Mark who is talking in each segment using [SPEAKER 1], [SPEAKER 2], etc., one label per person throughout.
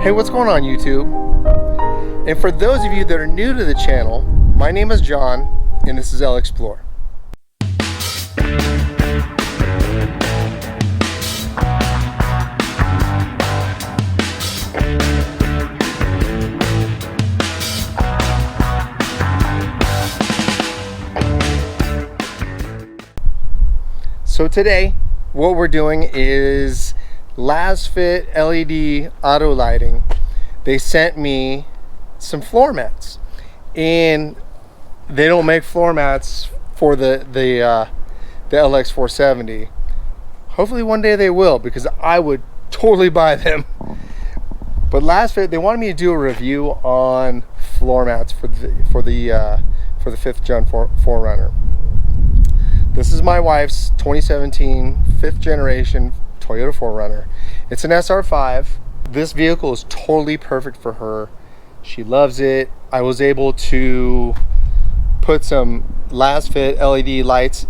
[SPEAKER 1] Hey, what's going on YouTube? And for those of you that are new to the channel, my name is John and this is LXPlore. So today what we're doing is Lasfit LED auto lighting. They sent me some floor mats, and they don't make floor mats for the LX470. Hopefully one day they will, because I would totally buy them. But Lasfit, they wanted me to do a review on floor mats for the 5th gen 4Runner. This is my wife's 2017 5th generation Toyota 4Runner. It's an SR5. This vehicle is totally perfect for her. She loves it. I was able to put some Lasfit LED lights,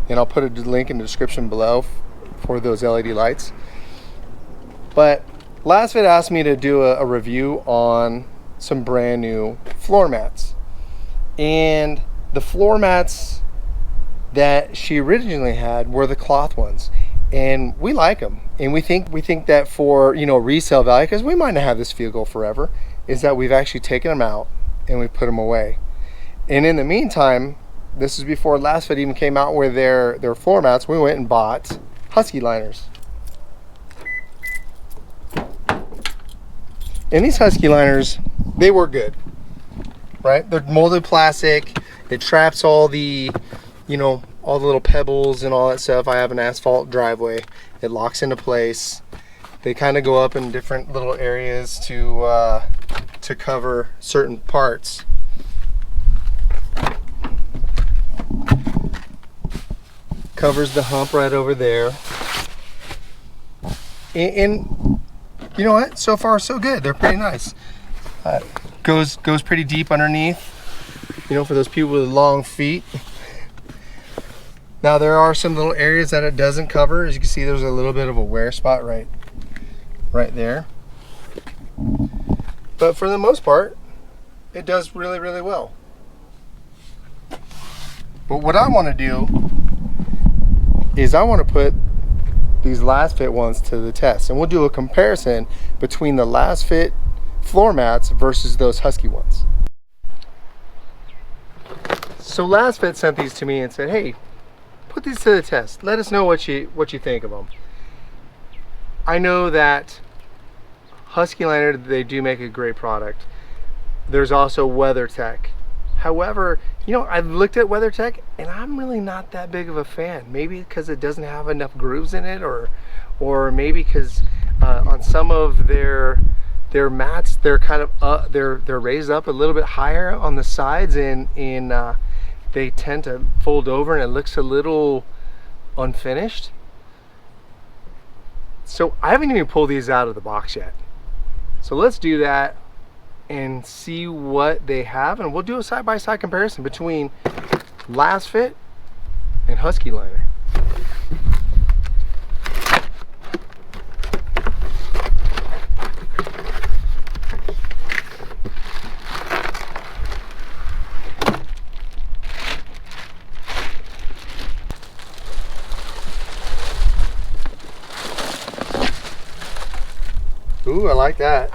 [SPEAKER 1] and I'll put a link in the description below for those LED lights. But Lasfit asked me to do a review on some brand new floor mats. And the floor mats that she originally had were the cloth ones, and we like them, and we think that for, you know, resale value, because we might not have this vehicle forever, is that we've actually taken them out and we put them away. And in the meantime, this is before Lasfit even came out with their floor mats, we went and bought Huskyliners. And these Huskyliners, they were good, right? They're molded plastic. It traps all the, you know, all the little pebbles and all that stuff. I have an asphalt driveway. It locks into place. They kind of go up in different little areas to cover certain parts. Covers the hump right over there. And you know what? So far so good. They're pretty nice. Goes pretty deep underneath, you know, for those people with long feet. Now there are some little areas that it doesn't cover. As you can see, there's a little bit of a wear spot right there. But for the most part, it does really, really well. But what I want to do is I want to put these Lasfit ones to the test, and we'll do a comparison between the Lasfit floor mats versus those Husky ones. So Lasfit sent these to me and said, hey, put these to the test. Let us know what you think of them. I know that Huskyliner, they do make a great product. There's also WeatherTech. However, you know, I've looked at WeatherTech and I'm really not that big of a fan. Maybe because it doesn't have enough grooves in it, or maybe because on some of their mats, they're kind of they're raised up a little bit higher on the sides, and they tend to fold over and it looks a little unfinished. So I haven't even pulled these out of the box yet. So let's do that and see what they have, and we'll do a side-by-side comparison between Lasfit and Huskyliner. Ooh, I like that.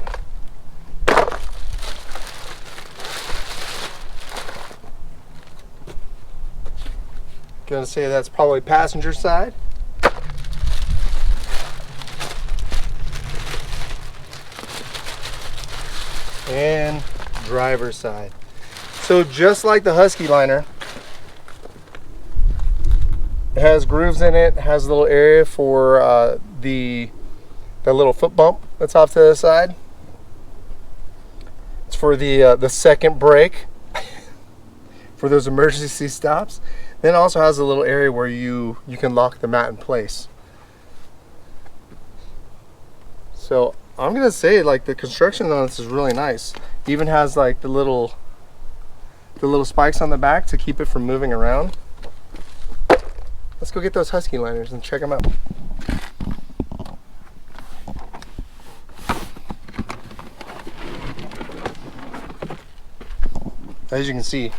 [SPEAKER 1] Gonna say that's probably passenger side. And driver's side. So just like the Huskyliner, it has grooves in it, has a little area for the little foot bump that's off to the side. It's for the second brake for those emergency stops. Then it also has a little area where you can lock the mat in place. So I'm gonna say, like, the construction on this is really nice. It even has like the little spikes on the back to keep it from moving around. Let's go get those Huskyliners and check them out. as you can see,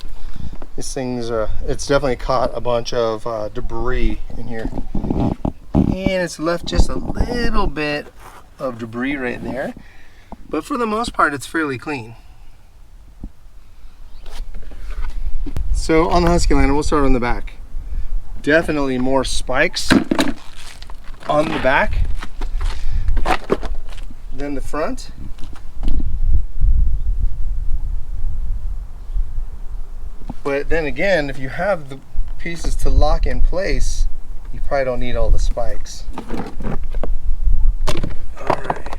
[SPEAKER 1] these things, it's definitely caught a bunch of debris in here. And it's left just a little bit of debris right there. But for the most part, it's fairly clean. So on the Huskyliner, we'll start on the back. Definitely more spikes on the back than the front. But then again, if you have the pieces to lock in place, you probably don't need all the spikes. Alright.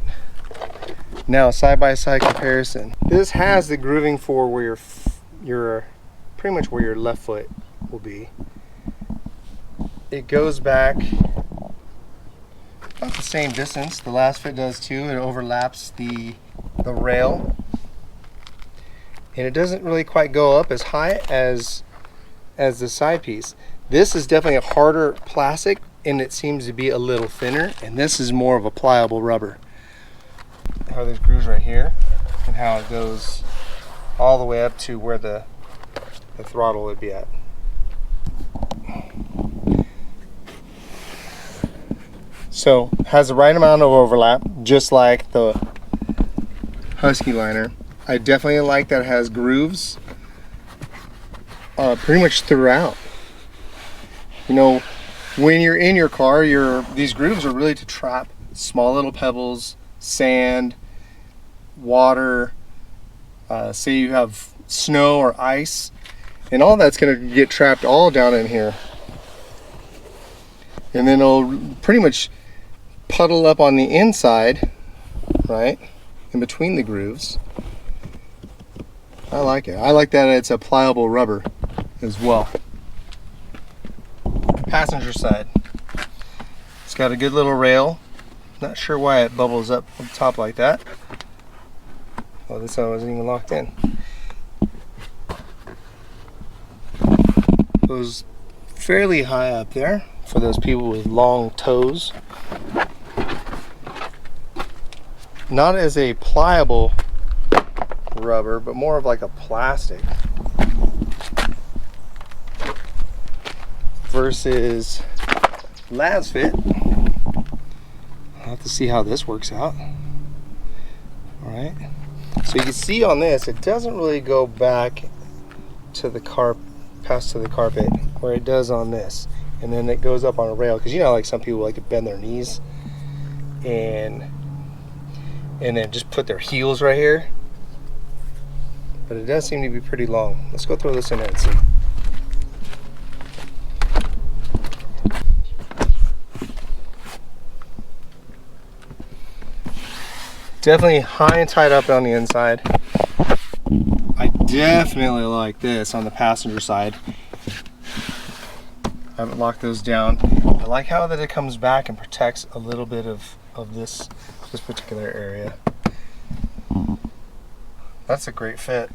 [SPEAKER 1] Now, side-by-side comparison. This has the grooving for where your pretty much where your left foot will be. It goes back about the same distance. The Lasfit does too. It overlaps the rail. And it doesn't really quite go up as high as the side piece. This is definitely a harder plastic, and it seems to be a little thinner, and this is more of a pliable rubber. How there's grooves right here, and how it goes all the way up to where the throttle would be at. So has the right amount of overlap, just like the Huskyliner. I definitely like that it has grooves pretty much throughout. You know, when you're in your car, these grooves are really to trap small little pebbles, sand, water, say you have snow or ice, and all that's going to get trapped all down in here. And then it'll pretty much puddle up on the inside, right, in between the grooves. I like it. I like that it's a pliable rubber as well. Passenger side. It's got a good little rail. Not sure why it bubbles up top like that. Oh, this one wasn't even locked in. Goes fairly high up there for those people with long toes. Not as a pliable rubber, but more of like a plastic. Versus Lasfit. I'll have to see how this works out. Alright. So you can see on this, it doesn't really go back to the past to the carpet where it does on this. And then it goes up on a rail, because you know, like some people like to bend their knees and then just put their heels right here. But it does seem to be pretty long. Let's go throw this in there and see. Definitely high and tight up on the inside. I definitely like this on the passenger side. I haven't locked those down. I like how that it comes back and protects a little bit of this particular area. That's a great fit.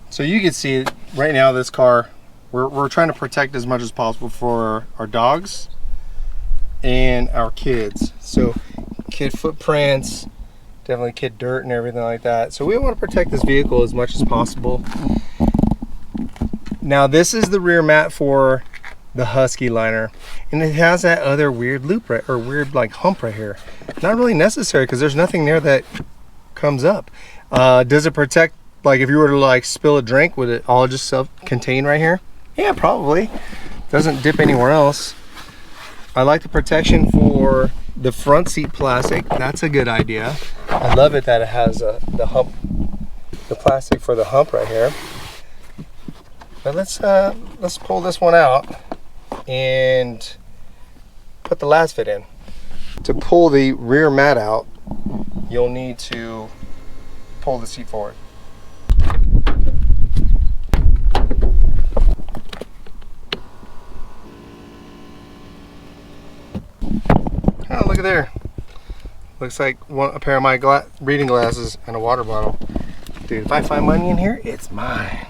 [SPEAKER 1] So you can see right now this car, we're trying to protect as much as possible for our dogs and our kids. So kid footprints, definitely kid dirt and everything like that. So we want to protect this vehicle as much as possible. Now this is the rear mat for the Huskyliner, and it has that other weird loop right, or weird like hump right here. Not really necessary because there's nothing there that comes up. Does it protect, like if you were to like spill a drink, would it all just self-contain right here? Yeah, probably. Doesn't dip anywhere else. I like the protection for the front seat plastic. That's a good idea. I love it that it has the hump, the plastic for the hump right here. But let's pull this one out and put the Lasfit in. To pull the rear mat out, you'll need to pull the seat forward. Oh, look at there. Looks like a pair of my reading glasses and a water bottle. Dude, if I find money in here, it's mine.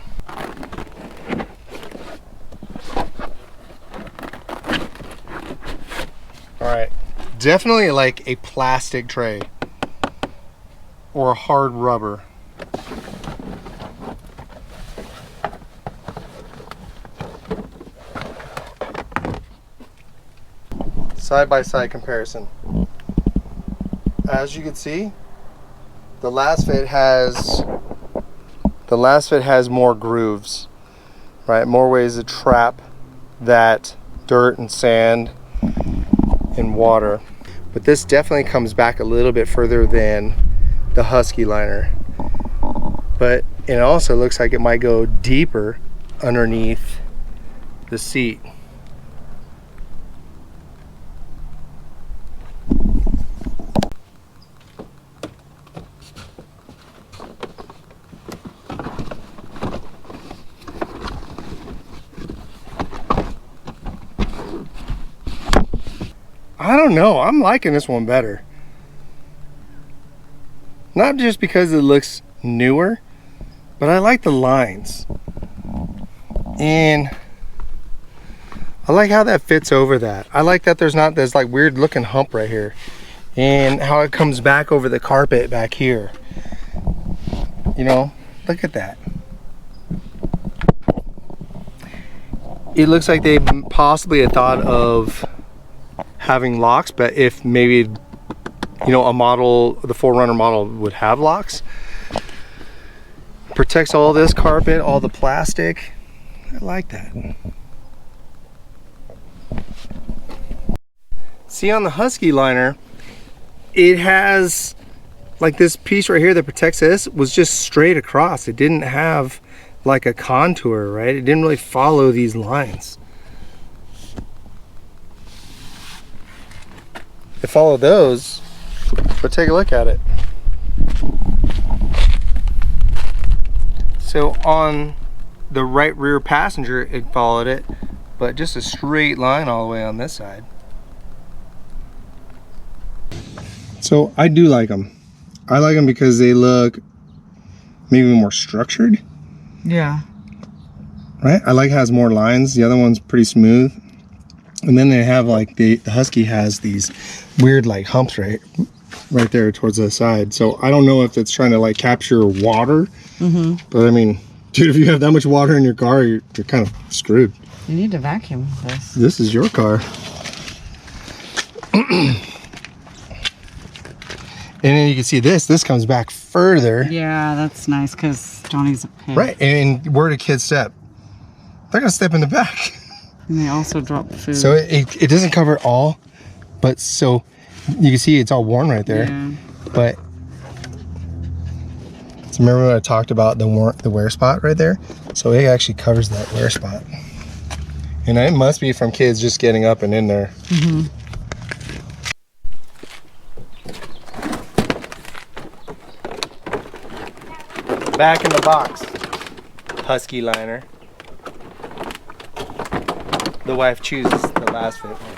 [SPEAKER 1] Alright, definitely like a plastic tray. or a hard rubber. Side-by-side comparison. As you can see, the Lasfit has more grooves, right? More ways to trap that dirt and sand and water. But this definitely comes back a little bit further than the Huskyliner. But it also looks like it might go deeper underneath the seat. I don't know, I'm liking this one better. Not just because it looks newer, but I like the lines. And I like how that fits over that. I like that there's not this like weird looking hump right here. And how it comes back over the carpet back here. You know, look at that. It looks like they possibly had thought of having locks, but if maybe, you know, a model, the 4Runner model would have locks. Protects all this carpet, all the plastic. I like that. See, on the Huskyliner, it has like this piece right here that protects this was just straight across. It didn't have like a contour, right? It didn't really follow these lines. It followed those, but take a look at it. So on the right rear passenger, it followed it, but just a straight line all the way on this side. So I do like them. I like them because they look maybe more structured.
[SPEAKER 2] Yeah.
[SPEAKER 1] Right? I like how it has more lines. The other one's pretty smooth. And then they have like the Husky has these weird like humps right there towards the side. So I don't know if it's trying to like capture water. But I mean, dude, if you have that much water in your car, you're kind of screwed.
[SPEAKER 2] You need to vacuum this.
[SPEAKER 1] This is your car. And then you can see this comes back further.
[SPEAKER 2] Yeah, that's nice because Johnny's a pig.
[SPEAKER 1] Right, and where do kids step? They're gonna step in the back.
[SPEAKER 2] And they also drop food.
[SPEAKER 1] So it doesn't cover it all, but so you can see it's all worn right there.
[SPEAKER 2] Yeah.
[SPEAKER 1] But so remember when I talked about the wear spot right there? So it actually covers that wear spot. And it must be from kids just getting up and in there. Back in the box, Huskyliner. The wife chooses the Lasfit ones.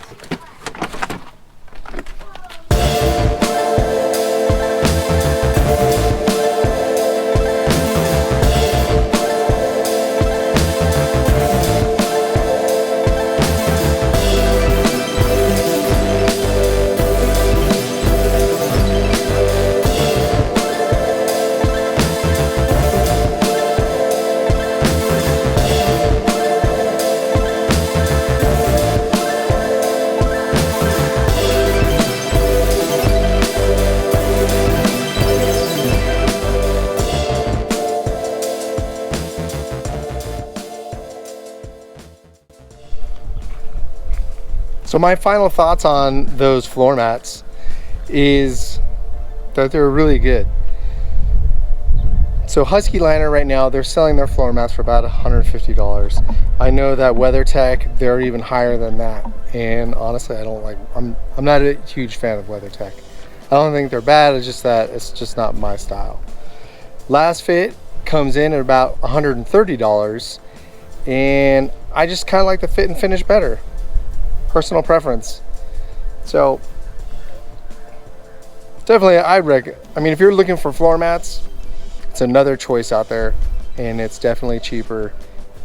[SPEAKER 1] So my final thoughts on those floor mats is that they're really good. So Huskyliner right now, they're selling their floor mats for about $150. I know that WeatherTech, they're even higher than that. And honestly, I'm not a huge fan of WeatherTech. I don't think they're bad, it's just that it's just not my style. Lasfit comes in at about $130, and I just kind of like the fit and finish better. Personal preference. So definitely I mean, if you're looking for floor mats, it's another choice out there, and it's definitely cheaper,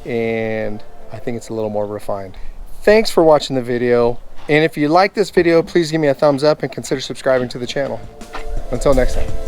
[SPEAKER 1] and I think it's a little more refined. Thanks for watching the video, and if you like this video, please give me a thumbs up and consider subscribing to the channel. Until next time.